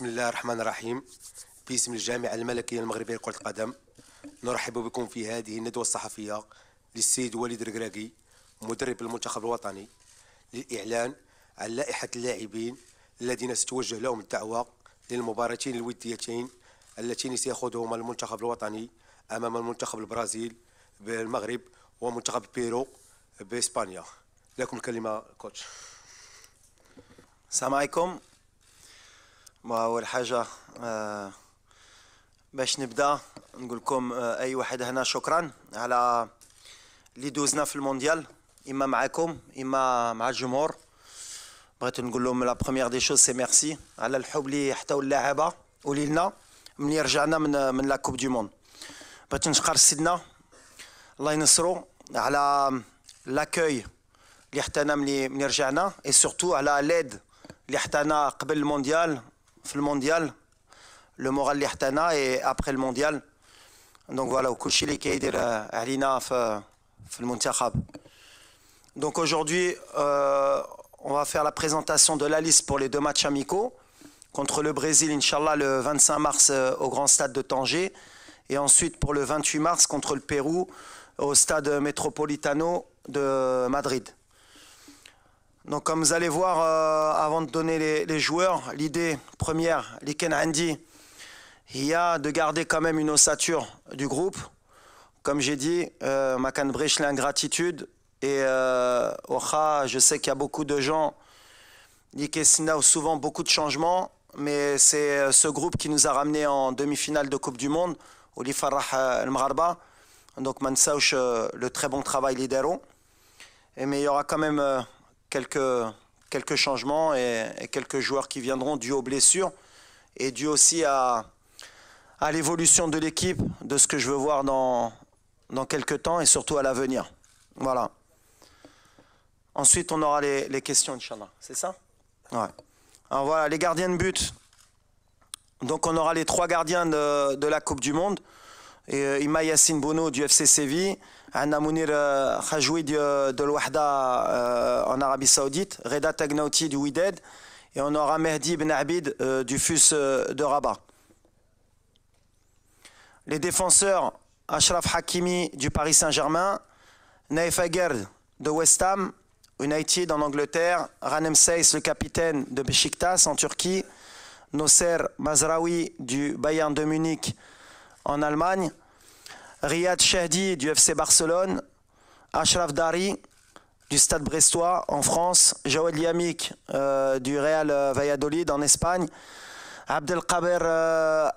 بسم الله الرحمن الرحيم. باسم الجامعة الملكية المغربية لكرة القدم نرحب بكم في هذه الندوة الصحفية للسيد وليد الركراكي مدرب المنتخب الوطني للإعلان عن لائحة اللاعبين الذين ستوجه لهم الدعوة للمباراتين الوديتين اللتين سيخوضهما المنتخب الوطني أمام المنتخب البرازيل بالمغرب ومنتخب بيرو بإسبانيا. لكم الكلمة كوتش. السلام عليكم. أول حاجة باش نبدأ نقول لكم أي واحد هنا شكرا على اللي دوزنا في المونديال، إما معكم إما مع الجمهور. بغيت نقول لهم لا بروميير دي شوز سي ميرسي على الحب اللي حتاو اللاعبة ولينا ملي رجعنا من لا كوب دو موند. بغيت نشكر سيدنا الله ينصرو على لاكوي اللي حتانا ملي رجعنا، اي سورتو على ليد اللي حتانا قبل المونديال في المونديال، لو مورال اللي حتانا اي ابري المونديال. دونك فوالا وكلشي اللي كيدير علينا في المنتخب. Donc aujourd'hui, on va faire la présentation de la liste pour les deux matchs amicaux contre le Brésil, Inch'Allah, le 25 mars au Grand Stade de Tanger, et ensuite pour le 28 mars contre le Pérou au Stade Metropolitano de Madrid. Donc comme vous allez voir, avant de donner les joueurs, l'idée première, l'Iken Andi, il y a de garder quand même une ossature du groupe. Comme j'ai dit, Makan Brech l'ingratitude. Et je sais qu'il y a beaucoup de gens qui ont souvent beaucoup de changements, mais c'est ce groupe qui nous a ramenés en demi-finale de Coupe du Monde, au Farah el-Mgharba. Donc Mansauch, le très bon travail lidero. Mais il y aura quand même quelques changements et quelques joueurs qui viendront dû aux blessures et dû aussi à l'évolution de l'équipe, de ce que je veux voir dans quelques temps et surtout à l'avenir. Voilà. Ensuite, on aura les questions, Inch'Allah. C'est ça? Ouais. Alors voilà, les gardiens de but. Donc on aura les trois gardiens de la Coupe du Monde. Ima Yassine Bounou du FC Séville, Anna Mounir Khajoui de l'Ouahda en Arabie Saoudite, Reda Tagnauti du Wydad, et on aura Mehdi Ben Abid du FUS de Rabat. Les défenseurs, Achraf Hakimi du Paris Saint-Germain, Naïf Aguerd de West Ham United en Angleterre, Ranem Seyss, le capitaine de Beşiktaş en Turquie, Nosser Mazraoui du Bayern de Munich en Allemagne, Riyad Chehdi du FC Barcelone, Achraf Dari du Stade Brestois en France, Jawed Yamik du Real Valladolid en Espagne, Abdelkader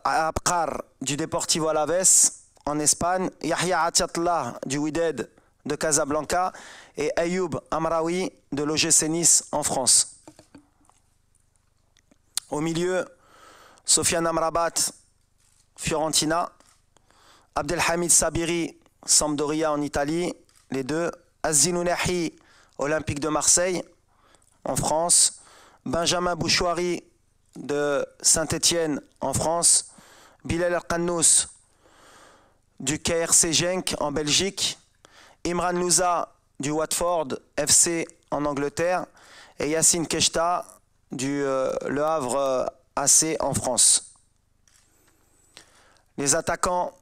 Abkar du Deportivo Alaves en Espagne, Yahya Atiatullah du Wydad de Casablanca et Ayoub Amraoui de l'OGC Nice en France. Au milieu, Sofiane Amrabat, Fiorentina, Abdelhamid Sabiri, Sampdoria en Italie, les deux, Azzin Ounahi, Olympique de Marseille en France, Benjamin Bouchouari de Saint-Étienne en France, Bilal El-Qannous du KRC Genk en Belgique, Imran Louza du Watford FC en Angleterre et Yassine Keshta du Le Havre AC en France. Les attaquants,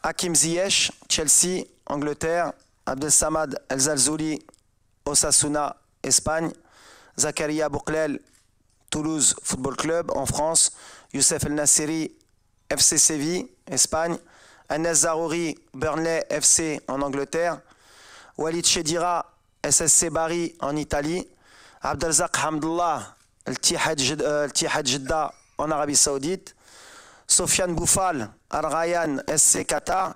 Hakim Ziyech, Chelsea, Angleterre, Abdelsamad El Zalzouli, Osasuna, Espagne, Zakaria Bouklel, Toulouse Football Club en France, Youssef El Nassiri, FC Séville, Espagne, Anas Zarouri, Burnley FC en Angleterre, Walid Chedira, SSC Bari en Italie, Abdelzak Hamdullah, El Tihad Jeddah en Arabie Saoudite, Sofiane Boufal, Al Rayyan SC Qatar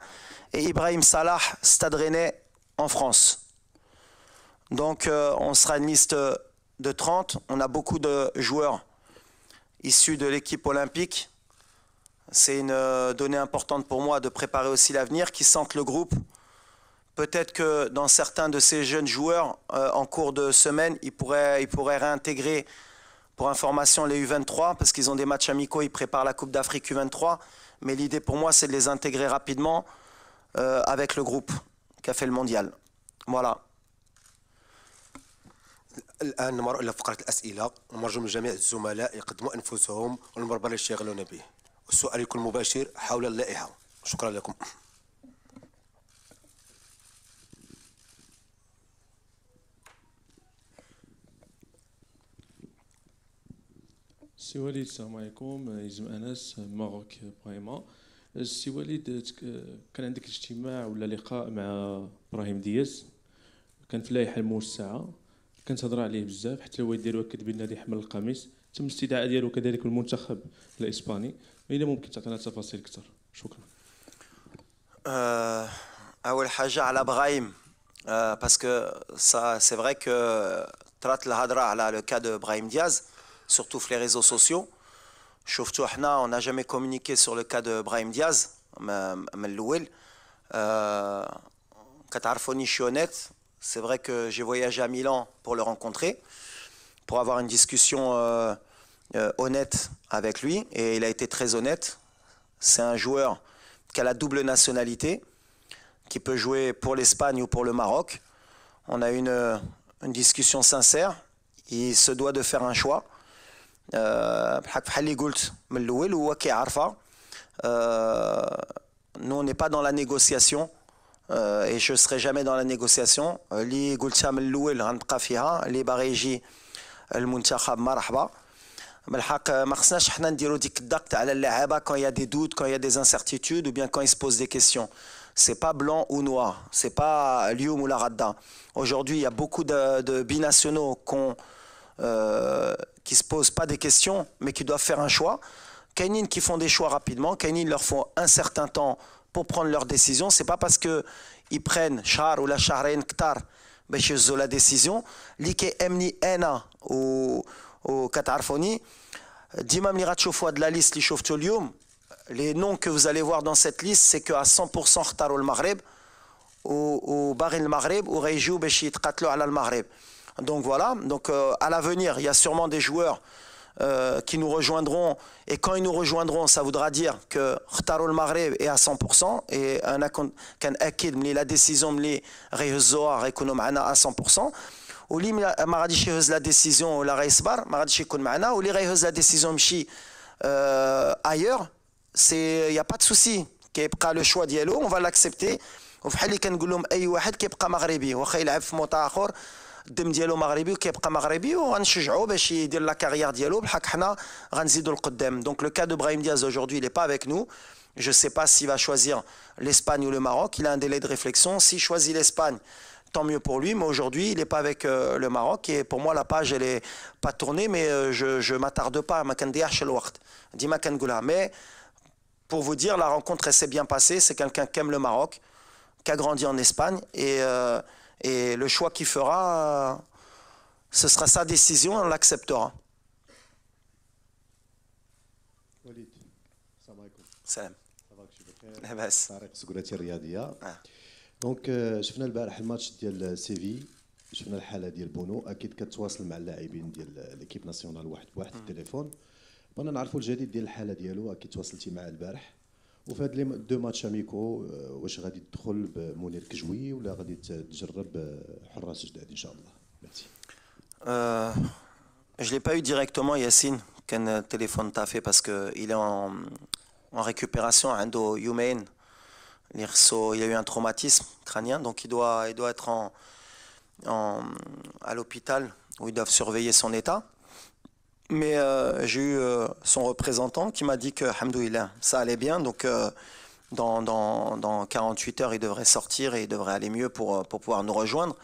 et Ibrahim Salah, Stade Rennais en France. Donc on sera une liste de 30. On a beaucoup de joueurs issus de l'équipe olympique. C'est une donnée importante pour moi de préparer aussi l'avenir, qui sentent le groupe. Peut-être que dans certains de ces jeunes joueurs, en cours de semaine, ils pourraient réintégrer, pour information, les U23, parce qu'ils ont des matchs amicaux, ils préparent la Coupe d'Afrique U23. Mais l'idée pour moi, c'est de les intégrer rapidement avec le groupe qui a fait le mondial. Voilà. الآن نمر إلى فقرة الأسئلة، ونرجو من جميع الزملاء يقدموا أنفسهم والمربع اللي يشتغلون به، والسؤال يكون مباشر حول اللائحة. شكرا لكم. سي وليد السلام عليكم. يزم انس ماروك بريما. سي وليد كان عندك اجتماع ولا لقاء مع ابراهيم دياز، كان في اللائحه الموسعه، كانت هضره عليه بزاف، حتى الوالد ديالو اكد بان غادي يحمل القميص، تم الاستدعاء ديالو كذلك المنتخب الاسباني. اذا ممكن تعطينا تفاصيل اكثر؟ شكرا. اول حاجه على ابراهيم، باسكو ça c'est vrai que طرات الهضره على لو كا دو ابراهيم دياز surtout في les réseaux sociaux. شفتوا احنا on n'a jamais communiqué sur le cas de Brahim Diaz من الاول. كتعرفوني je suis honnête. C'est vrai que j'ai voyagé à Milan pour le rencontrer, pour avoir une discussion honnête avec lui, et il a été très honnête. C'est un joueur qui a la double nationalité, qui peut jouer pour l'Espagne ou pour le Maroc. On a une discussion sincère. Il se doit de faire un choix. Nous, on n'est pas dans la négociation. Et je ne serai jamais dans la négociation. اللي قلتها من الأول غنبقى فيها. اللي باغي يجي المنتخب مرحبا. من الحق ما خصناش حنا نديرو ديك الضغط على اللعابة quand il y a des doutes, quand il y a des incertitudes ou bien quand ils se posent des questions. C'est pas blanc ou noir. C'est pas اليوم ولا غدا. Aujourd'hui, il y a beaucoup de binationaux qui se posent pas des questions mais qui doivent faire un choix. كاينين qui font des choix rapidement, كاينين leur font un certain temps pour prendre leurs décisions. C'est pas parce que ils prennent شهر ولا شهرين كتار باش يهزوا la décision اللي كيأمني انا وكتعرفوني ديما ملي غتشوفوا هاد لا ليست اللي شفتوا اليوم. Les noms que vous allez voir dans cette liste, c'est que à 100% اختاروا المغرب وباغي المغرب وغيجيو باش يتقاتلوا على المغرب. Donc voilà, donc à l'avenir, il y a sûrement des joueurs qui nous rejoindront, et quand ils nous rejoindront, ça voudra dire que اختاروا المغرب est à 100%, et انا كان اكيد ملي لا ديسيزيون ملي غيهزوها غيكونوا معنا à 100%. واللي ما غاديش يهز لا ديسيزيون ولا غيصبر ما غاديش يكون معنا، واللي غيهز لا ديسيزيون يمشي ailleurs, c'est y a pas de souci. كيبقى لو شوا ديالو on va l'accepter. وفحال اللي كنقول لهم اي واحد كيبقى مغربي واخا يلعب في موطا اخر الدم ديالو مغربي وكيبقى مغربي، وغنشجعوه باش يدير لا كارير ديالو بحق حنا غنزيدوا القدام. Donc le cas de Brahim Diaz aujourd'hui, il n'est pas avec nous. Je sais pas s'il va choisir l'Espagne ou le Maroc. Il a un délai de réflexion. S'il choisit l'Espagne, tant mieux pour lui. Mais aujourd'hui, il n'est pas avec le Maroc. Et pour moi, la page, elle est pas tournée, mais je m'attarde pas. Mais pour vous dire, la rencontre, elle s'est bien passée. C'est quelqu'un qui aime le Maroc, qui a grandi en Espagne, et le choix qu'il fera, ce sera sa décision, on l'acceptera. وليد السلام عليكم. سلام. صباحك بخير. لاباس. طارق سكرتير الرياضيه. دونك شفنا البارح الماتش ديال سيفي، شفنا الحاله ديال بونو، اكيد كتواصل مع اللاعبين ديال ليكيب ناسيونال واحد بواحد في التليفون. بغينا نعرفوا الجديد ديال الحاله ديالو، اكيد تواصلتي معاه البارح. وفي هاد لي دو ماتش اميكو واش غادي تدخل بمنير كجوي ولا غادي تجرب حراس جداد ان شاء الله؟ ميرسي. Je l'ai pas eu directement, Yassine, qu'un téléphone t'a fait parce qu'il est en récupération, عنده يومين. Il a eu un traumatisme crânien, donc il doit être à l'hôpital où ils doivent surveiller son état. Mais j'ai eu son représentant qui m'a dit que, alhamdoulilah, ça allait bien. Donc dans 48 heures, il devrait sortir et il devrait aller mieux pour pouvoir nous rejoindre.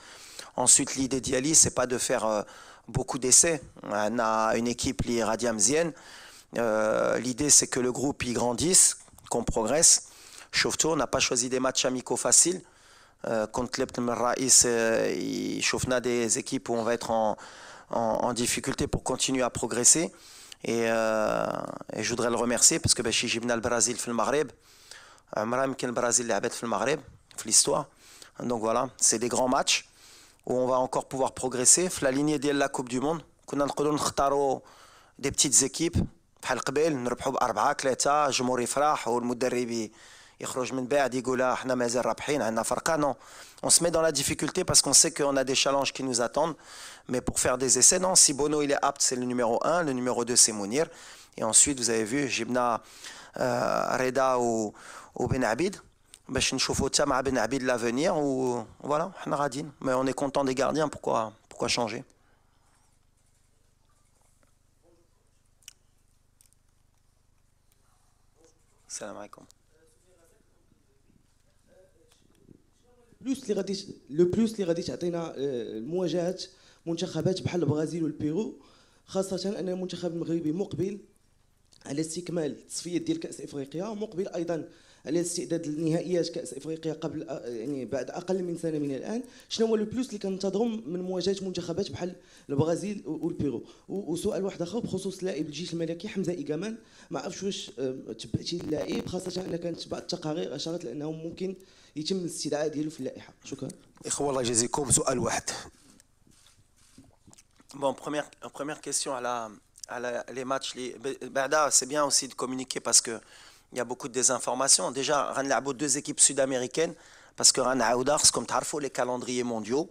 Ensuite, l'idée d'Yali, c'est pas de faire beaucoup d'essais. On a une équipe liée Radiamzienne. L'idée, c'est que le groupe y grandisse, qu'on progresse. Surtout, on n'a pas choisi des matchs amicaux faciles. Contre l'Ebn Raïs, il des équipes où on va être en difficulté pour continuer à progresser. Et je voudrais le remercier parce que j'ai جبنا le Brésil في المغرب. عمرها يمكن البرازيل لعبت في المغرب في l'histoire. Donc voilà, c'est des grands matchs où on va encore pouvoir progresser. في la lignée ديال la Coupe du Monde, كنا نقدروا نختاروا des petites équipes بحال قبل نربحوا ب4-3 الجمهور يفرح والمدرب يخرج من بعد يقول احنا مازال رابحين عندنا فرقه. Non, on se met dans la difficulté parce qu'on sait qu'on a des challenges qui nous attendent. Mais pour faire des essais, non, si Bono il est apte, c'est le numéro 1, le numéro 2 c'est Mounir. Et ensuite, vous avez vu, Jibna Reda ou Ben Abid. باش نشوفوا حتى مع بن عبيد l'avenir ou voilà, احنا غاديين. Mais on est content des gardiens, pourquoi changer? السلام عليكم. لو بلوس اللي غادي تعطينا المواجهات منتخبات بحال البرازيل والبيرو، خاصة أن المنتخب المغربي مقبل على استكمال التصفيات ديال كأس إفريقيا، ومقبل أيضا على الاستعداد لنهائيات كأس إفريقيا قبل يعني بعد أقل من سنة من الآن. شنو هو لو بلوس اللي كننتظروا من مواجهة منتخبات بحال البرازيل والبيرو؟ وسؤال واحد آخر بخصوص لاعب الجيش الملكي حمزة إيكامان، ما عرفتش واش تبعتي اللاعب، خاصة أن كانت بعض التقارير أشارت لأنه ممكن يتم الاستدعاء ديالو في اللائحة. شكرا. إخوة الله يجازيكم، سؤال واحد. Bon, première question les matchs. C'est bien aussi de communiquer parce qu'il y a beaucoup de désinformations. Déjà, on a deux équipes sud-américaines parce que comme tu sais, les calendriers mondiaux,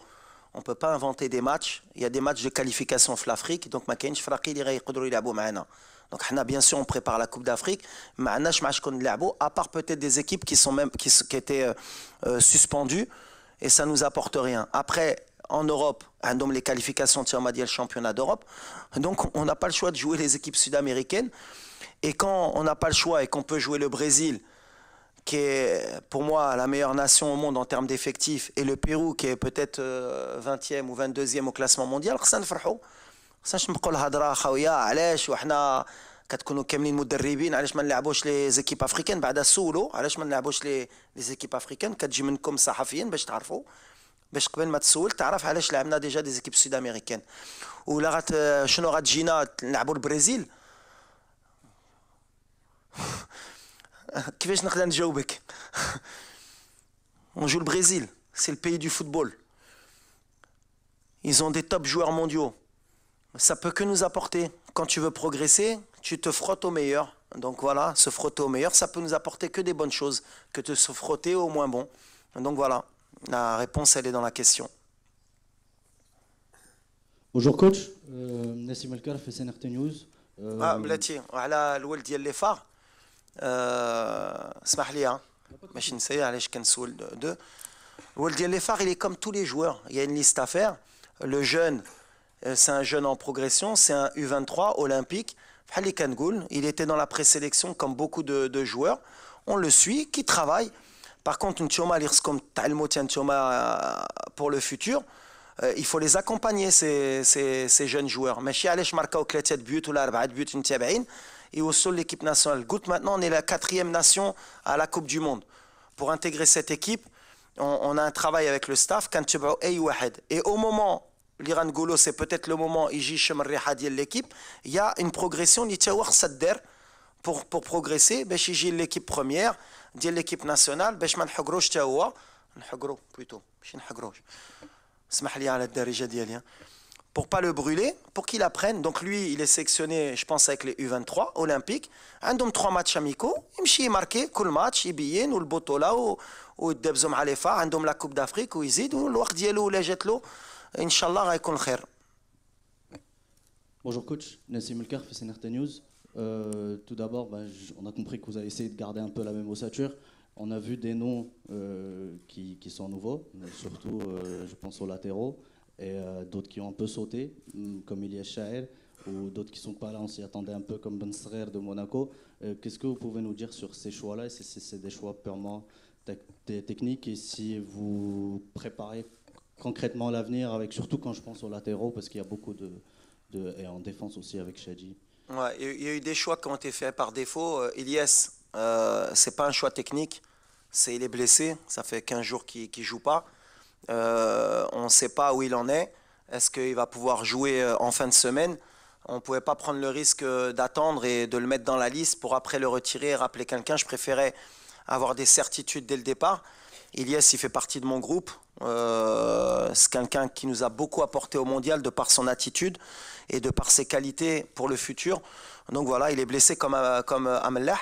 on ne peut pas inventer des matchs. Il y a des matchs de qualification pour l'Afrique, donc ma كاينش فرقي اللي يقدروا يلعبوا معنا. Donc bien sûr on prépare la Coupe d'Afrique, ما عندناش match qu'on نلعبوا à part peut-être des équipes qui étaient suspendues et ça nous apporte rien. Après en Europe, les qualifications de le championnat d'Europe. Donc, on n'a pas le choix de jouer les équipes sud-américaines. Et quand on n'a pas le choix et qu'on peut jouer le Brésil, qui est pour moi la meilleure nation au monde en termes d'effectifs, et le Pérou, qui est peut-être 20e ou 22e au classement mondial, ça ne fait pas. كتكونوا كاملين مدربين علاش ما نلعبوش لي زيكيب افريكان بعدا سولو علاش ما نلعبوش لي زيكيب افريكان كتجي منكم صحفيين باش تعرفوا باش قبل ما تسول تعرف علاش لعبنا ديجا دي زيكيب سود امريكان ولا شنو غتجينا نلعبوا البرازيل كيفاش نقدر نجاوبك on joue le Brésil c'est le pays du football ils ont des top joueurs mondiaux ça peut que nous apporter quand tu veux progresser tu te frottes au meilleur donc voilà se frotter au meilleur ça peut nous apporter que des bonnes choses que de se frotter au moins bon donc voilà. La réponse, elle est dans la question. Bonjour coach. Nassim Alkar fait CNRT News. بلاتي على الولد ديال لي فار اسمح لي ماشي نسير علاش كنسول دو الولد ديال لي فار il est comme tous les joueurs il y a une liste à faire le jeune c'est un jeune en progression c'est un U23 olympique بحال اللي كنقول il était dans la présélection comme beaucoup de joueurs on le suit qui travaille. Par contre, pour le futur, il faut les accompagner, ces jeunes joueurs. Mais si on marque 3 buts ou 4 buts, et au sol l'équipe nationale. Maintenant, on est la 4e nation à la Coupe du Monde. Pour intégrer cette équipe, on a un travail avec le staff. Et au moment, l'Iran Golo, c'est peut-être le moment, l'équipe, il y a une progression, pour progresser, l'équipe première. ديال l'équipe nationale باش ما نحقروش حتى هو نحقرو بلوتو ماشي نحقروش اسمح لي على الدارجه ديالي pour pas le brûler pour qu'il apprenne donc lui il est sélectionné je pense avec les U23 olympiques عندهم 3 matchs amicaux يمشي يماركي كل ماتش يبين والبطوله ويدبزوا مع لي فا عندهم لا كوب دافريك ويزيد والوقت ديالو ولا جات له ان شاء الله غيكون خير. Bonjour coach, Nassim Elkar fait CNRT News. Tout d'abord, on a compris que vous avez essayé de garder un peu la même ossature. On a vu des noms qui sont nouveaux, surtout je pense aux latéraux, et d'autres qui ont un peu sauté, comme Elias Chaher, ou d'autres qui ne sont pas là, on s'y attendait un peu, comme Ben Srer de Monaco. Qu'est-ce que vous pouvez nous dire sur ces choix-là, et si c'est des choix purement techniques, et si vous préparez concrètement l'avenir, avec surtout quand je pense aux latéraux, parce qu'il y a beaucoup et en défense aussi avec Shadji. Ouais, il y a eu des choix qui ont été faits par défaut. Elias, c'est pas un choix technique, il est blessé, ça fait 15 jours qu'il ne joue pas. On ne sait pas où il en est. Est-ce qu'il va pouvoir jouer en fin de semaine? On ne pouvait pas prendre le risque d'attendre et de le mettre dans la liste pour après le retirer et rappeler quelqu'un. Je préférais avoir des certitudes dès le départ. Elias, il fait partie de mon groupe. C'est quelqu'un qui nous a beaucoup apporté au mondial de par son attitude et de par ses qualités pour le futur. Donc voilà, il est blessé comme Amellah.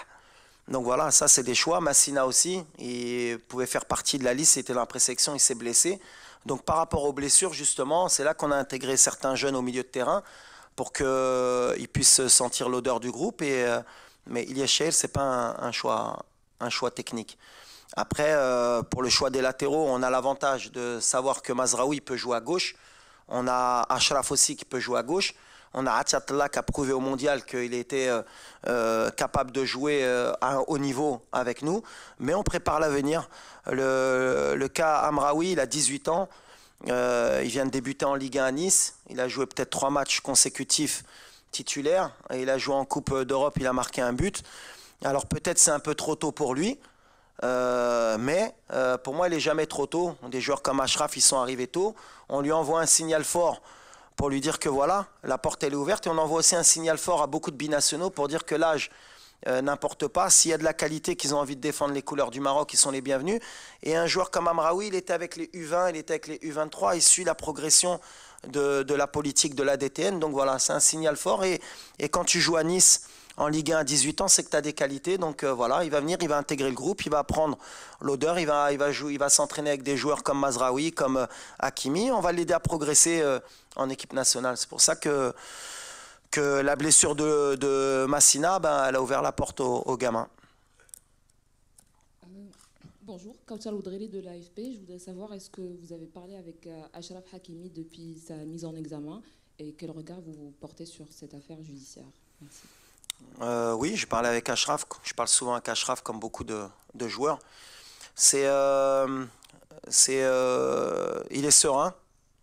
Donc voilà, ça c'est des choix. Massina aussi, il pouvait faire partie de la liste, il était dans la présélection, il s'est blessé. Donc par rapport aux blessures, justement, c'est là qu'on a intégré certains jeunes au milieu de terrain pour qu'ils puissent sentir l'odeur du groupe. Mais Ilyes Chahir, ce n'est pas un choix technique. Après, pour le choix des latéraux, on a l'avantage de savoir que Mazraoui peut jouer à gauche. On a Ashraf aussi qui peut jouer à gauche. On a Atiatla qui a prouvé au mondial qu'il était capable de jouer à un haut niveau avec nous. Mais on prépare l'avenir. Le cas Amraoui, il a 18 ans. Il vient de débuter en Ligue 1 à Nice. Il a joué peut-être 3 matchs consécutifs titulaires. Et il a joué en Coupe d'Europe, il a marqué un but. Alors peut-être c'est un peu trop tôt pour lui. Mais pour moi, il n'est jamais trop tôt. Des joueurs comme Ashraf, ils sont arrivés tôt. On lui envoie un signal fort pour lui dire que voilà, la porte elle est ouverte. Et on envoie aussi un signal fort à beaucoup de binationaux pour dire que l'âge n'importe pas. S'il y a de la qualité, qu'ils ont envie de défendre les couleurs du Maroc, ils sont les bienvenus. Et un joueur comme Amraoui, il était avec les U20, il était avec les U23, il suit la progression de la politique de l'ADTN. Donc voilà, c'est un signal fort. Et quand tu joues à Nice en Ligue 1 à 18 ans, c'est que tu as des qualités. Donc voilà, il va venir, il va intégrer le groupe, il va apprendre l'odeur, il va s'entraîner avec des joueurs comme Mazraoui, comme Hakimi. On va l'aider à progresser en équipe nationale. C'est pour ça que la blessure de Massina, elle a ouvert la porte aux gamins. Bonjour, Kautar Oudreli de l'AFP. Je voudrais savoir, est-ce que vous avez parlé avec Achraf Hakimi depuis sa mise en examen et quel regard vous portez sur cette affaire judiciaire? Merci. Oui, je parle avec Achraf. Je parle souvent avec Achraf comme beaucoup de joueurs. Il est serein,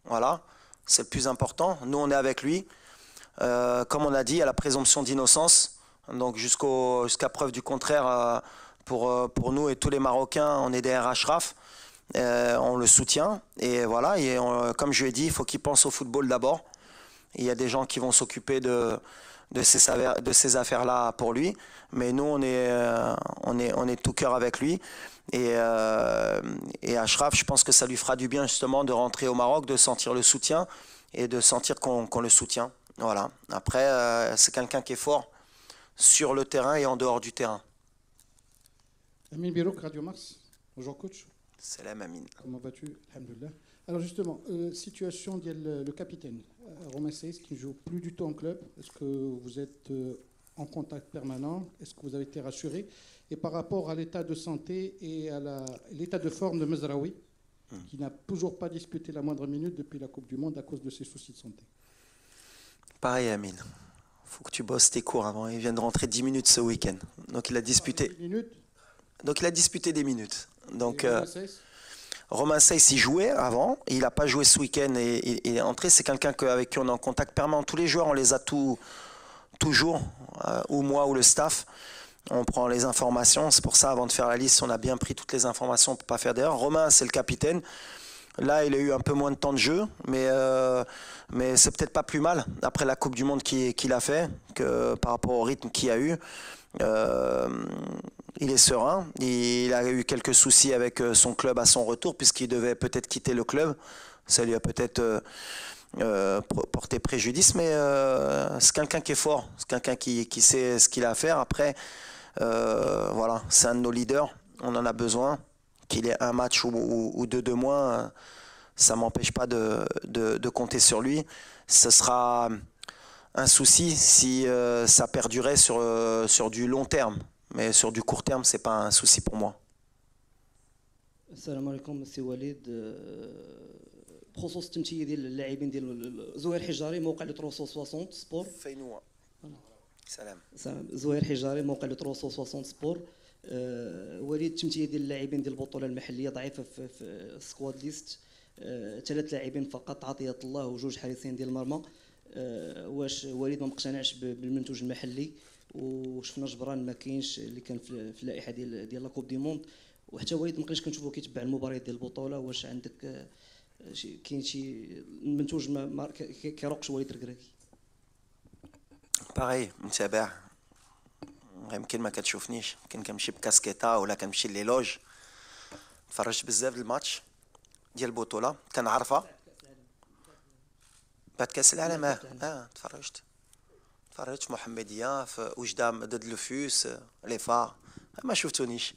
voilà, c'est le plus important. Nous, on est avec lui. Comme on a dit, il y a la présomption d'innocence. Donc jusqu'à preuve du contraire, pour nous et tous les Marocains, on est derrière Achraf. On le soutient. Et voilà, comme je lui ai dit, il faut qu'il pense au football d'abord. Il y a des gens qui vont s'occuper de ces affaires-là pour lui. Mais nous, on est tout cœur avec lui. Et Achraf, je pense que ça lui fera du bien justement de rentrer au Maroc, de sentir le soutien et de sentir qu'on le soutient. Voilà. Après, c'est quelqu'un qui est fort sur le terrain et en dehors du terrain. Amin Birouk, Radio Mars. Bonjour coach. Salam Amin. Comment vas-tu? Alhamdulillah. Alors justement, situation le capitaine, Romain Saïs, qui ne joue plus du tout en club. Est-ce que vous êtes en contact permanent? Est-ce que vous avez été rassuré? Et par rapport à l'état de santé et à l'état de forme de Mazraoui, qui n'a toujours pas disputé la moindre minute depuis la Coupe du Monde à cause de ses soucis de santé. Pareil Amin, il faut que tu bosses tes cours avant. Il vient de rentrer 10 minutes ce week-end. Donc il a disputé. 10 minutes. Donc il a disputé des minutes. Donc Romain Saïs, il jouait avant, il n'a pas joué ce week-end et il est entré. C'est quelqu'un avec qui on est en contact permanent. Tous les joueurs, on les a toujours, ou moi ou le staff. On prend les informations. C'est pour ça, avant de faire la liste, on a bien pris toutes les informations pour ne pas faire d'erreur. Romain, c'est le capitaine. Là, il a eu un peu moins de temps de jeu, mais c'est peut-être pas plus mal après la Coupe du Monde qu'il a fait, que par rapport au rythme qu'il a eu. Il est serein. Il a eu quelques soucis avec son club à son retour, puisqu'il devait peut-être quitter le club. Ça lui a peut-être porté préjudice, mais c'est quelqu'un qui est fort. C'est quelqu'un qui sait ce qu'il a à faire. Après, voilà, c'est un de nos leaders. On en a besoin. Qu'il ait un match ou deux de moins, ça ne m'empêche pas de compter sur lui. Ce sera un souci si ça perdurait sur du long terme. Mais sur du court terme, ce n'est pas un souci pour moi. السلام عليكم سي وليد بخصوص التمثيليه ديال اللاعبين ديال زهير حجاري موقع لو 360 سبور فينوا سلام زهير حجاري موقع لو 360 سبور وليد التمثيليه ديال اللاعبين ديال البطوله المحليه ضعيفه في السكواد ليست 3 لاعبين فقط عطيه الله وجوج حارسين ديال المرمى واش وليد ما مقتنعش بالمنتوج المحلي وشفنا جبران ما كاينش اللي كان في اللائحه ديال لا كوب دي موند وحتى وليد ما بقيناش كنشوفو كيتبع المباريات ديال البطوله واش عندك كاين شي منتوج ما كيروقش وليد ركراكي باغي متابع يمكن ما كتشوفنيش يمكن كنمشي بكاسكيطه ولا كنمشي ليلوج تفرجت بزاف الماتش ديال البطوله كنعرفها بعد كاس العالم تفرجت محمديه في وجده ضد لوفوس لي فار ما شفتونيش.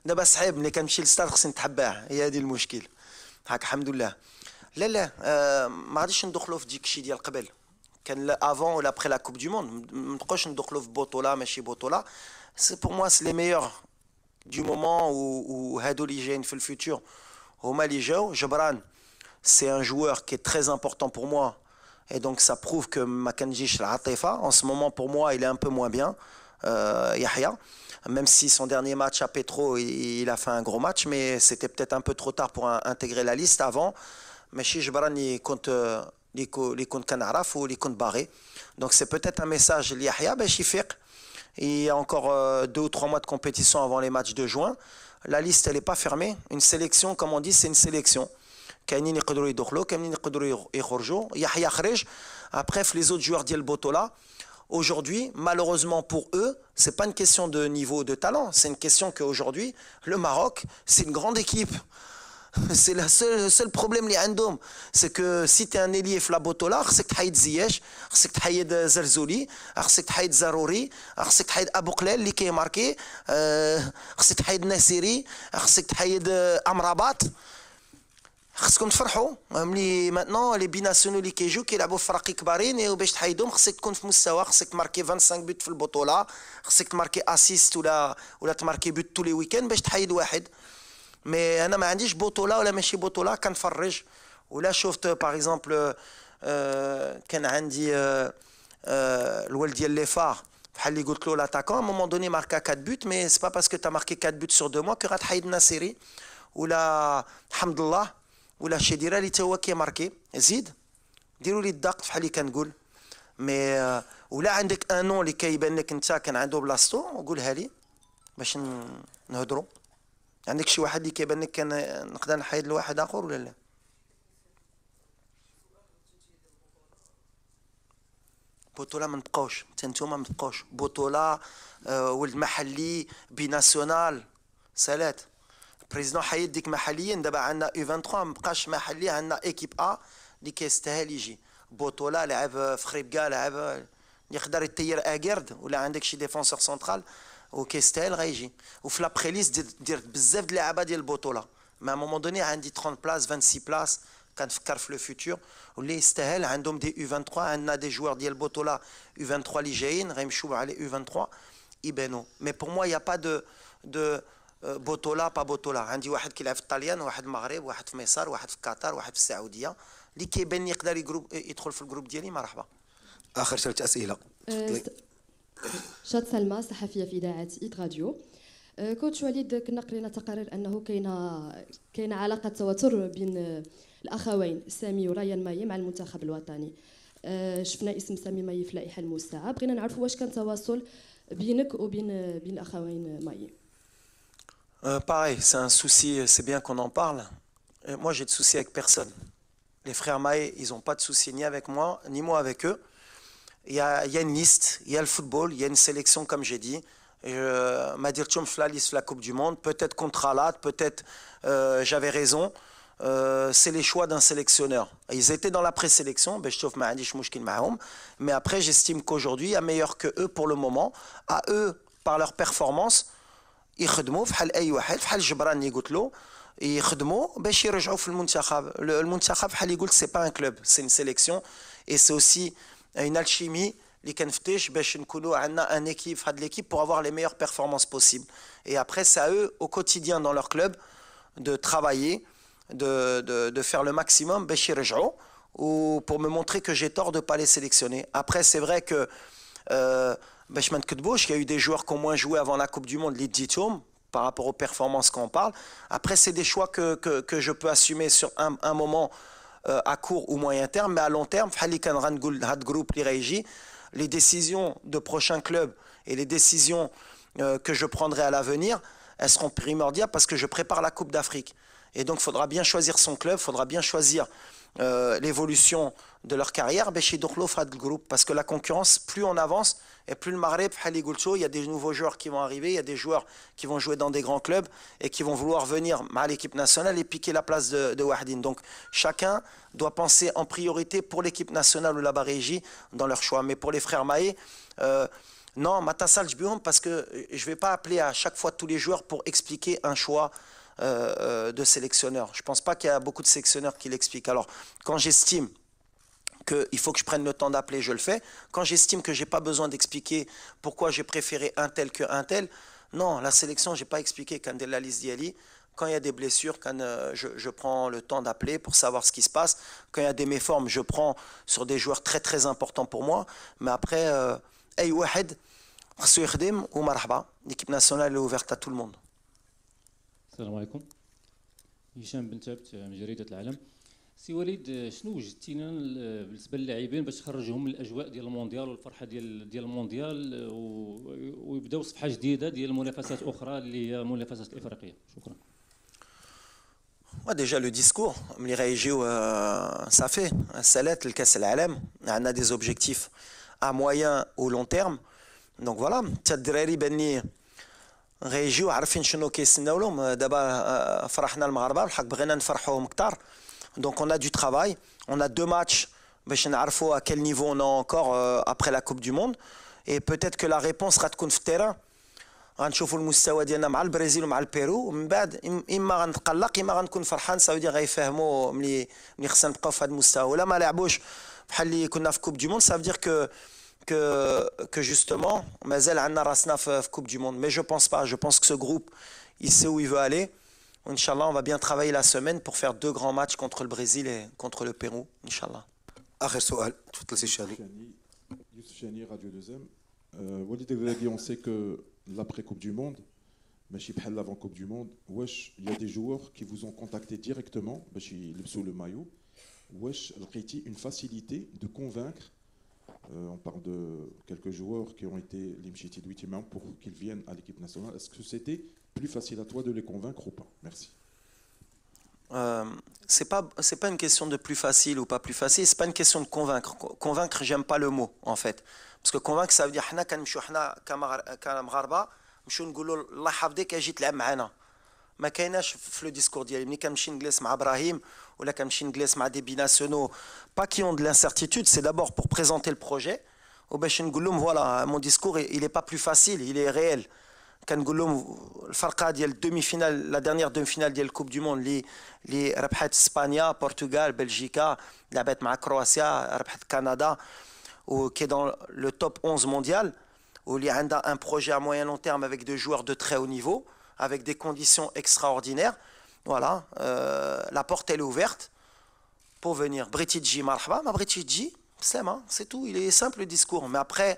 دابا صعيب ملي كنمشي للستاد خصني نتحباه، هي هذه المشكل. هاك الحمد لله. لا ما غاديش ندخلوا في ديك الشيء ديال قبل. كان افون ولا ابخي لا كوب دو موند ما نبقاوش ندخلوا في بطوله ماشي بطوله. سي بور موا سي لي ميور دو مومون وهادو اللي جايين في الفيتور هما اللي جاو. جبران سي ان joueur qui est très important pour moi et donc ça prouve que ما كنجيش العاطفه. En ce moment pour moi il est un peu moins bien. Yahya, même si son dernier match à Petro il a fait un gros match, mais c'était peut-être un peu trop tard pour intégrer la liste avant. Mais chez Jebran il compte كنعرف ou il compte barré. Donc c'est peut-être un message Yahya باش يفيق. Il y a encore 2 ou 3 mois de compétition avant les matchs de juin. La liste elle est pas fermée. Une sélection comme on dit c'est une sélection. كاينين يقدروا يدخلوا كاينين يقدروا يخرجوا. يحيى خرج. Après les autres joueurs ديال Botola. Aujourd'hui, malheureusement pour eux, ce n'est pas une question de niveau de talent, c'est une question qu'aujourd'hui, le Maroc, c'est une grande équipe. C'est le seul problème اللي عندهم. C'est que si tu es un ailier Flabotola, خصك تحيد زياش, خصك تحيد زرزولي, خصك تحيد زروري, خصك تحيد أبو قلال اللي كيماركي, خصك تحيد ناسيري, خصك تحيد أمرابات. خصكم تفرحوا ملي ماتنون لي بيناسيونو اللي كيجيو كيلعبوا في فرق كبارين وباش تحيدهم خصك تكون في مستوى. خصك تماركي 25 بوت في البطوله, خصك تماركي اسيست ولا تماركي بوت تو لي ويكاند باش تحيد واحد. مي انا ما عنديش بطوله ولا ماشي بطوله كنفرج ولا شفت باغ اكزومبل. كان عندي الولد ديال لي فار بحال اللي قلت له لاتاكون مومون دوني ماركا 4 بوت, مي سي با باسكو تا ماركي 4 بوت سور 2 موا كو غتحيد ناصيري ولا حمد الله ولا شديره اللي تا هو كيماركي. زيد ديروا لي الضغط بحال اللي كنقول. مي ولا عندك ان نون اللي كيبان لك انت كان عنده بلاصتو وقولها لي باش نهضروا. عندك شي واحد اللي كيبان لك كان نقدر نحيد لواحد اخر ولا لا؟ بطوله ما نبقاوش حتى نتوما ما تبقاوش بطوله. ولد محلي بيناسيونال سالات. البريزيدون حيد ديك محليا. دابا عندنا U23 ما بقاش محلي, عندنا ايكيب ا اللي كيستاهل يجي. بوطولا لعب في خريبكا, لعب اللي يقدر يطير اكيرد, ولا عندك شي ديفونسور سنترال وكيستاهل غيجي. وفي لابخي ليست دير بزاف د اللعابه ديال البطوله. ما مومون دوني عندي 30 بلاص 26 بلاص كنفكر في لو فيتور واللي يستاهل. عندهم دي U23, عندنا دي جوار ديال البطوله U23 اللي جايين غيمشيو على U23 يبانوا. مي بور موا يا با دو بوطولا با بوطولا. عندي واحد كيلعب في الطاليان, واحد المغرب, واحد في مصر, واحد في قطر, واحد في السعوديه. اللي كيبان يقدر يدخل في الجروب ديالي مرحبا. اخر 3 اسئله. شاد سلمى صحفيه في اذاعه ايت راديو. كوتش وليد, كنا قرينا تقارير انه كاينه علاقه تواتر بين الاخوين سامي وريان ماي مع المنتخب الوطني. شفنا اسم سامي ماي في اللائحه الموسعه, بغينا نعرفوا واش كان تواصل بينك وبين الاخوين ماي. Pareil, c'est un souci, c'est bien qu'on en parle. Et moi, j'ai de soucis avec personne. Les frères Maé, ils n'ont pas de soucis ni avec moi, ni moi avec eux. Il y a une liste, il y a le football, il y a une sélection, comme j'ai dit. Madirtchoum fait la liste de la Coupe du Monde, peut-être contre Alat, peut-être j'avais raison. C'est les choix d'un sélectionneur. Ils étaient dans la présélection, mais après, j'estime qu'aujourd'hui, il y a meilleur que eux pour le moment. À eux, par leur performance, يخدموا بحال اي واحد بحال جبران اللي قلت له يخدموا باش يرجعوا في المنتخب. المنتخب بحال اللي قلت سي با ان كلوب, سي ان سيليكسيون اي سي اوسي اون الشيمي اللي كنفتش باش نكونوا عندنا ان équipe في هاد ليكيب pour avoir les meilleures performances possibles. Et après c'est à eux au quotidien dans leur club de travailler, de faire le maximum باش يرجعوا ou pour me montrer que j'ai tort de pas les sélectionner. Après c'est vrai que باش ما نكذبوش, il y a eu des joueurs qui ont moins joué avant la Coupe du Monde, les Ditoum, par rapport aux performances qu'on parle. Après, c'est des choix que je peux assumer sur un moment à court ou moyen terme, mais à long terme, les décisions de prochains clubs et les décisions que je prendrai à l'avenir, elles seront primordiales parce que je prépare la Coupe d'Afrique. Et donc, il faudra bien choisir son club, il faudra bien choisir l'évolution de leur carrière, parce que la concurrence, plus on avance, et plus le Maghreb, il y a des nouveaux joueurs qui vont arriver, il y a des joueurs qui vont jouer dans des grands clubs et qui vont vouloir venir à l'équipe nationale et piquer la place de Wahdine. Donc chacun doit penser en priorité pour l'équipe nationale ou la Barégie dans leur choix. Mais pour les frères Maé, Non, ما اتصلتش بيهم parce que je vais pas appeler à chaque fois tous les joueurs pour expliquer un choix de sélectionneur. Je pense pas qu'il y a beaucoup de sélectionneurs qui l'expliquent. Alors, quand j'estime qu'il faut que je prenne le temps d'appeler, je le fais. Quand j'estime que j'ai pas besoin d'expliquer pourquoi j'ai préféré un tel que un tel, non, la sélection, j'ai pas expliqué quand la liste d'Yali. Quand il y a des blessures, quand je prends le temps d'appeler pour savoir ce qui se passe. Quand il y a des méformes, je prends sur des joueurs très très importants pour moi. Mais après, أي واحد خصو يخدم ومرحبا. L'équipe nationale est ouverte à tout le monde. السلام عليكم. هشام بن ثابت من جريدة العالم. سي وليد، شنو وجدتينا بالنسبه للاعبين باش تخرجهم من الاجواء ديال المونديال والفرحه ديال المونديال ويبداو صفحه جديده ديال منافسات اخرى اللي هي المنافسات الافريقيه؟ شكرا. Déjà le discours, ça fait Salet, le Kass al-Alam, on a des objectifs à moyen ou long terme. Donc voilà, الدراري بني غيجيو عارفين شنو كيستناو لهم. دابا فرحنا المغاربه بالحق بغينا نفرحوهم كثار. Donc on a du travail, on a 2 matchs باش نعرفوا à quel niveau on est encore après la Coupe du Monde, et peut-être que la réponse غتكون في التيران. غنشوفوا المستوى ديالنا مع البرازيل ومع البيرو، ومن بعد اما غنتقلق اما غنكون فرحان. ساودي غيفهموا ملي خصنا نبقاو في هذا المستوى. ولا ما لعبوش بحال اللي كنا في كوب دي موند، ça veut dire que justement مازال عندنا راسنا في كوب دي موند. Mais je pense pas, je pense que ce groupe il sait où il veut aller. Inch'Allah, on va bien travailler la semaine pour faire 2 grands matchs contre le Brésil et contre le Pérou, Inch'Allah. آخر سؤال تفضل سي شاني. Youssef Chani, Radio 2M. Walid Regragui, on sait que l'après-Coupe du Monde, ماشي بحال l'avant-Coupe du Monde, واش il y a des joueurs qui vous ont contacté directement باش يلبسوا le maillot. واش لقيتي une facilité de convaincre, on parle de quelques joueurs qui ont été les mchiti de 8e pour qu'ils viennent à l'équipe nationale. Est-ce que c'était plus facile à toi de les convaincre ou pas? Merci. C'est pas une question de plus facile ou pas plus facile, c'est pas une question de convaincre. Convaincre, j'aime pas le mot en fait, parce que convaincre ça veut dire حنا كنمشيو حنا كمغاربه نمشيو نقولوا الله يحفظك اجي تلعب معنا. ما كايناش في لو ديسكور ديالي ملي كنمشي نجلس مع ابراهيم ولا كنمشي نجلس مع دي بيناسيونو pas qui ont de l'incertitude, c'est d'abord pour présenter le projet وباش نقول لهم voilà mon discours il est pas plus facile, il est réel. كنقول لهم الفرقه ديال الدومي فينال، لا ديرنيير دومي فينال ديال الكوب دو موند اللي ربحت اسبانيا، برتغال، بلجيكا، لعبت مع كرواتيا، ربحت كندا، وكي دون لو توب 11 مونديال، واللي عندها un projet à moyen long terme avec des joueurs de très haut niveau, avec des conditions extraordinaires. Voilà, la porte elle est ouverte pour venir. Bretidji marhaba, ma Bretidji, c'est tout, il est simple le discours. Mais après,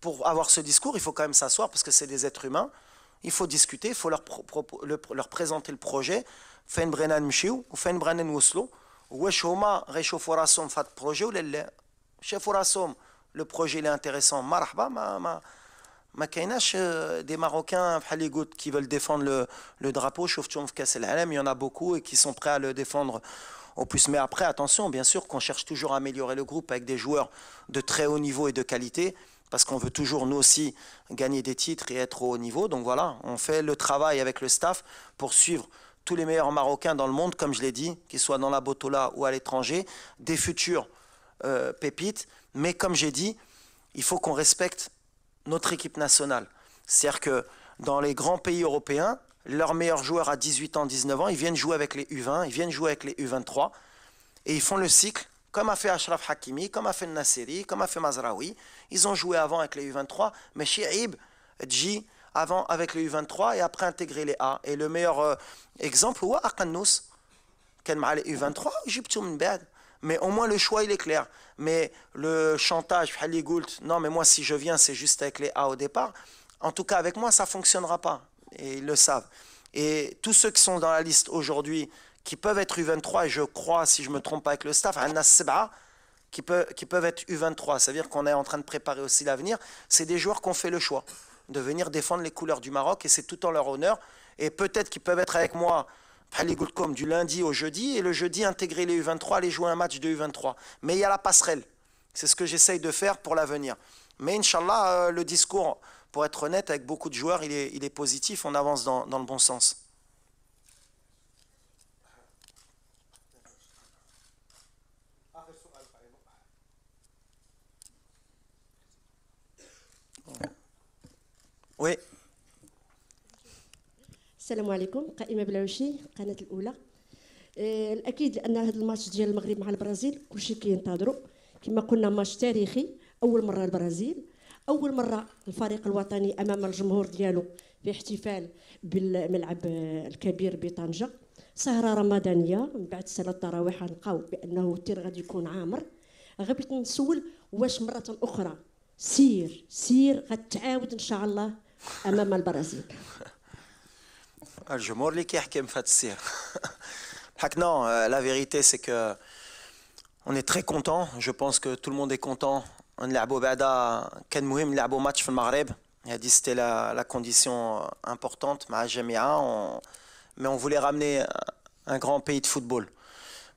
pour avoir ce discours, il faut quand même s'asseoir parce que c'est des êtres humains. Il faut discuter, il faut leur présenter le projet. فين بغينا نمشيو وفين بغينا نوصلوا واش هما غيشوفوا راسهم في هذا البروجي ولا لا. شافوا راسهم لو بروجي اللي انتريسون مرحبا. ما كايناش des Marocains بحال اللي قلت qui veulent défendre le drapeau. شفتهم في كاس العالم, il y en a beaucoup et qui sont prêts à le défendre au plus. Mais après, attention, bien sûr qu'on cherche toujours à améliorer le groupe avec des joueurs de très haut niveau et de qualité, parce qu'on veut toujours nous aussi gagner des titres et être au haut niveau. Donc voilà, on fait le travail avec le staff pour suivre tous les meilleurs Marocains dans le monde, comme je l'ai dit, qu'ils soient dans la Botola ou à l'étranger, des futurs pépites. Mais comme j'ai dit, il faut qu'on respecte notre équipe nationale. C'est-à-dire que dans les grands pays européens, leurs meilleurs joueurs à 18 ans, 19 ans, ils viennent jouer avec les U20, ils viennent jouer avec les U23, et ils font le cycle, comme a fait Achraf Hakimi, comme a fait Nasseri, comme a fait Mazraoui. Ils ont joué avant avec les U23, mais Chiib, Dji, avant avec les U23 et après intégrer les A. Et le meilleur exemple, c'est Akannous, qui est les U23, Egypte mais au moins le choix il est clair. Mais le chantage, non mais moi si je viens c'est juste avec les A au départ, en tout cas avec moi ça ne fonctionnera pas, et ils le savent. Et tous ceux qui sont dans la liste aujourd'hui, qui peuvent être U23, et je crois, si je ne me trompe pas avec le staff, qui peuvent être U23, ça veut dire qu'on est en train de préparer aussi l'avenir, c'est des joueurs qui ont fait le choix de venir défendre les couleurs du Maroc, et c'est tout en leur honneur. Et peut-être qu'ils peuvent être avec moi du lundi au jeudi, et le jeudi intégrer les U23, aller jouer un match de U23. Mais il y a la passerelle, c'est ce que j'essaye de faire pour l'avenir. Mais Inch'Allah, le discours, pour être honnête, avec beaucoup de joueurs, il est positif, on avance dans le bon sens. Oui. السلام عليكم. قائمه بلاوشي القناه الاولى. الاكيد لان هذا الماتش ديال المغرب مع البرازيل كلشي كينتظروا كما قلنا ماتش تاريخي. اول مره البرازيل، اول مره الفريق الوطني امام الجمهور ديالو في احتفال بالملعب الكبير بطنجه. سهره رمضانيه من بعد صلاه التراويح غنلقاو بانه التير غادي يكون عامر. غير بغيت نسول واش مره اخرى سير غتعاود ان شاء الله امام البرازيل. الجمهور اللي كيحكم في هذا السير. Non, la vérité c'est que on est très content. Je pense que tout le monde est content. نلعبوا بعدا كان مهم نلعبوا ماتش في المغرب. هذه c'était la condition importante مع الجميع. Mais on voulait ramener un grand pays de football.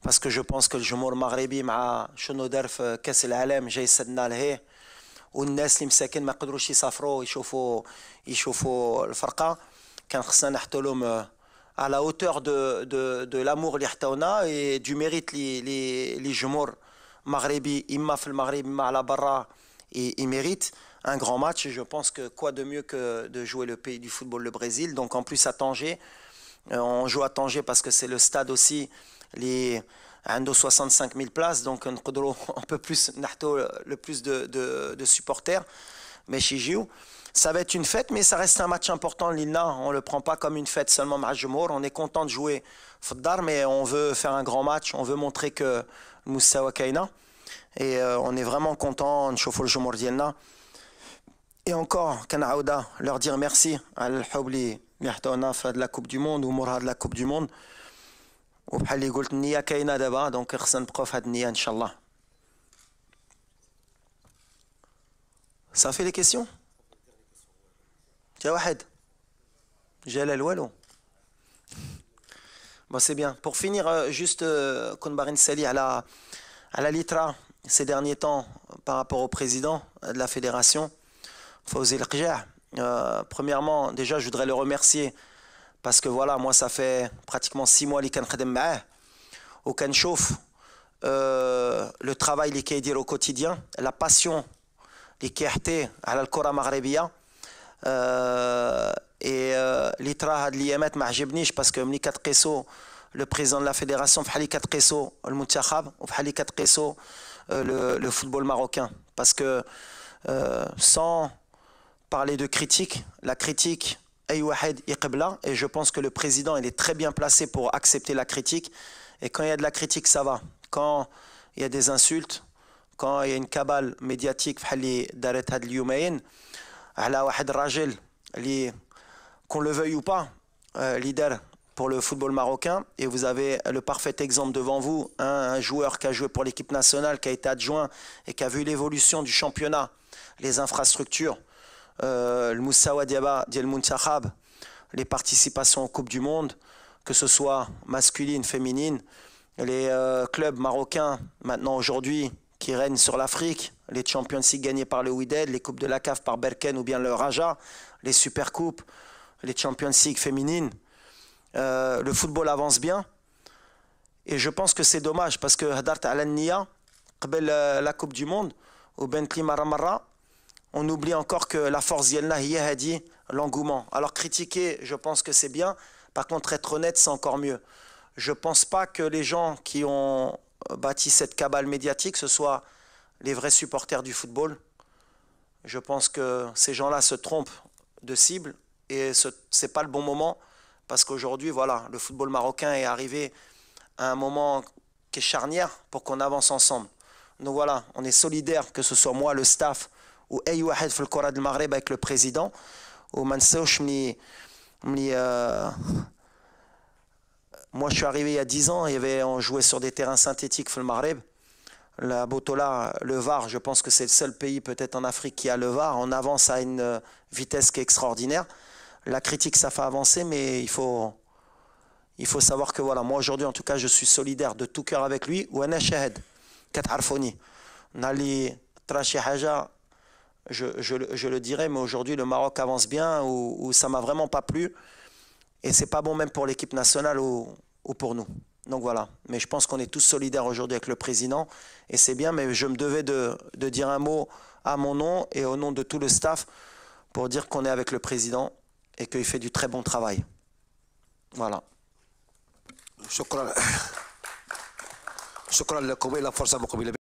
Parce que je pense que الجمهور المغربي مع شنو دار في كاس العالم جاي سدنا لهيه. والناس اللي مساكن ما قدروش يسافروا يشوفوا الفرقه. كان خصنا نحطوا لهم à la hauteur de l'amour اللي حطونا et du mérite les جمهور مغربي إما في المغرب إما على برا ils méritent un grand match. Et je pense que quoi de mieux que de jouer le pays du football, le Brésil. Donc en plus à Tanger, on joue à Tanger parce que c'est le stade aussi les 65 000 places, donc on peut plus le plus de supporters. Mais chez Gio, ça va être une fête, mais ça reste un match important. L'Ilna, on ne le prend pas comme une fête seulement Mahajemour. On est content de jouer Foddar, mais on veut faire un grand match. On veut montrer que Moussawa Kaina. Et on est vraiment content de chauffer le Jumour Dielna. Et encore, Kanaouda, leur dire merci à l'Houbli, de la Coupe du Monde, ou Mourad de la Coupe du Monde. Ou bhali قلت النية كاينة دابا دونك خصنا نبقاو في هاد النية إن شاء الله. Ça fait les questions. Tiens, Wahed. Jalal Walou. Bon, c'est bien. Pour finir, juste, Konbarin Sali à la Litra, ces derniers temps, par rapport au président de la fédération, Fawzi El-Qja. Premièrement, déjà, je voudrais le remercier parce que voilà, moi, ça fait pratiquement 6 mois que je suis au Kanchouf. Le travail qui est dit au quotidien, la passion qui est dit à la Kora Maghrebia. Et l'itra had liyamat m'ajibnish parce que mlikat qiso le président de la fédération fhalikat qiso le muntakhab ou fhalikat qiso le football marocain parce que sans parler de critique, la critique ay wahed yqbla et je pense que le président il est très bien placé pour accepter la critique et quand il y a de la critique ça va, quand il y a des insultes, quand il y a une cabale médiatique fhali darat had al-yawmayn ala wahed rajel li qu'on le veuille ou pas, leader pour le football marocain. Et vous avez le parfait exemple devant vous, un joueur qui a joué pour l'équipe nationale, qui a été adjoint et qui a vu l'évolution du championnat, les infrastructures, le Moussawa Diaba, Diel Muntakhab, les participations aux Coupes du Monde, que ce soit masculine, féminine, les clubs marocains maintenant aujourd'hui qui règnent sur l'Afrique, les Champions League gagnés par le Wydad, les Coupes de la CAF par Berken ou bien le Raja, les Supercoupes, les Champions League féminines, le football avance bien. Et je pense que c'est dommage parce que Hadart Al-Nia, la Coupe du Monde, au Bentley Maramarra, on oublie encore que la force Yelna a dit l'engouement. Alors critiquer, je pense que c'est bien. Par contre, être honnête, c'est encore mieux. Je ne pense pas que les gens qui ont bâti cette cabale médiatique, ce soient les vrais supporters du football. Je pense que ces gens-là se trompent de cible et ce n'est pas le bon moment parce qu'aujourd'hui, voilà, le football marocain est arrivé à un moment qui est charnière pour qu'on avance ensemble. Donc voilà, on est solidaires, que ce soit moi, le staff ou Aïe Wahed Fil Kora del Maghreb avec le président. Ou Mansouch, moi je suis arrivé il y a 10 ans, on jouait sur des terrains synthétiques Fil Maghreb. La Botola, le VAR, je pense que c'est le seul pays peut-être en Afrique qui a le VAR. On avance à une vitesse qui est extraordinaire. La critique, ça fait avancer, mais il faut savoir que voilà, moi aujourd'hui en tout cas, je suis solidaire de tout cœur avec lui. Ou Ana Shahed, Katarfoni. Nali Trashi Haja, je le dirais, mais aujourd'hui le Maroc avance bien, ou ça m'a vraiment pas plu. Et c'est pas bon même pour l'équipe nationale ou pour nous. Donc voilà, mais je pense qu'on est tous solidaires aujourd'hui avec le président et c'est bien, mais je me devais de dire un mot à mon nom et au nom de tout le staff pour dire qu'on est avec le président et qu'il fait du très bon travail. Voilà. شكرا لكم. إلى فرصة مقبلة.